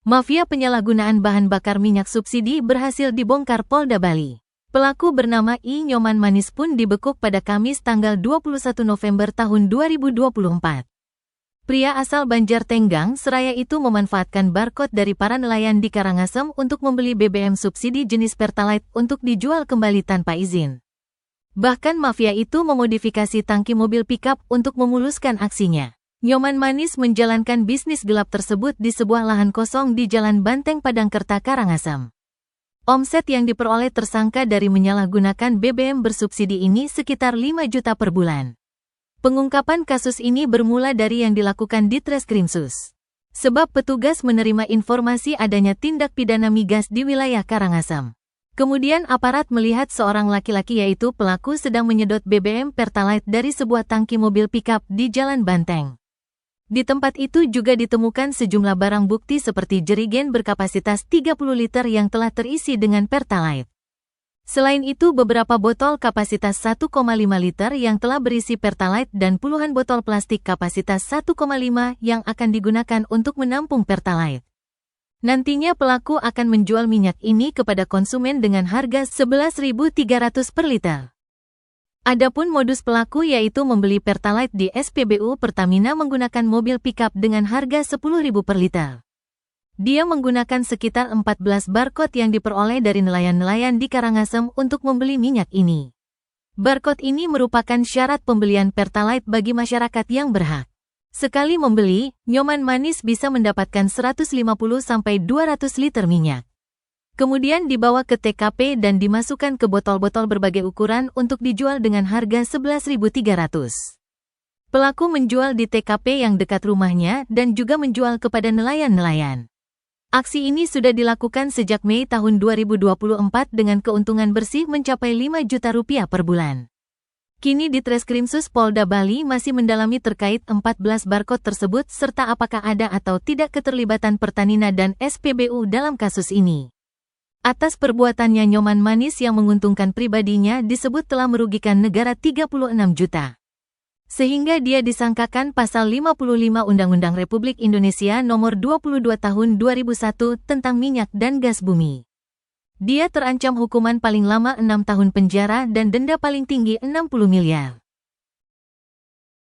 Mafia penyalahgunaan bahan bakar minyak subsidi berhasil dibongkar Polda Bali. Pelaku bernama I. Nyoman Manis pun dibekuk pada Kamis tanggal 21 November tahun 2024. Pria asal Banjartenggang, Seraya itu memanfaatkan barcode dari para nelayan di Karangasem untuk membeli BBM subsidi jenis Pertalite untuk dijual kembali tanpa izin. Bahkan mafia itu memodifikasi tangki mobil pickup untuk memuluskan aksinya. Nyoman Manis menjalankan bisnis gelap tersebut di sebuah lahan kosong di Jalan Banteng Padangkerta, Karangasem. Omset yang diperoleh tersangka dari menyalahgunakan BBM bersubsidi ini sekitar 5 juta per bulan. Pengungkapan kasus ini bermula dari yang dilakukan di Treskrimsus. Sebab petugas menerima informasi adanya tindak pidana migas di wilayah Karangasem. Kemudian aparat melihat seorang laki-laki yaitu pelaku sedang menyedot BBM Pertalite dari sebuah tangki mobil pickup di Jalan Banteng. Di tempat itu juga ditemukan sejumlah barang bukti seperti jerigen berkapasitas 30 liter yang telah terisi dengan Pertalite. Selain itu beberapa botol kapasitas 1,5 liter yang telah berisi Pertalite dan puluhan botol plastik kapasitas 1,5 yang akan digunakan untuk menampung Pertalite. Nantinya pelaku akan menjual minyak ini kepada konsumen dengan harga Rp11.300 per liter. Adapun modus pelaku yaitu membeli Pertalite di SPBU Pertamina menggunakan mobil pickup dengan harga Rp10.000 per liter. Dia menggunakan sekitar 14 barcode yang diperoleh dari nelayan-nelayan di Karangasem untuk membeli minyak ini. Barcode ini merupakan syarat pembelian Pertalite bagi masyarakat yang berhak. Sekali membeli, Nyoman Manis bisa mendapatkan 150-200 liter minyak. Kemudian dibawa ke TKP dan dimasukkan ke botol-botol berbagai ukuran untuk dijual dengan harga Rp11.300. Pelaku menjual di TKP yang dekat rumahnya dan juga menjual kepada nelayan-nelayan. Aksi ini sudah dilakukan sejak Mei tahun 2024 dengan keuntungan bersih mencapai Rp5 juta per bulan. Kini di Treskrimsus Polda Bali masih mendalami terkait 14 barcode tersebut serta apakah ada atau tidak keterlibatan Pertamina dan SPBU dalam kasus ini. Atas perbuatannya Nyoman Manis yang menguntungkan pribadinya disebut telah merugikan negara 36 juta. Sehingga dia disangkakan pasal 55 Undang-Undang Republik Indonesia Nomor 22 Tahun 2001 tentang minyak dan gas bumi. Dia terancam hukuman paling lama 6 tahun penjara dan denda paling tinggi 60 miliar.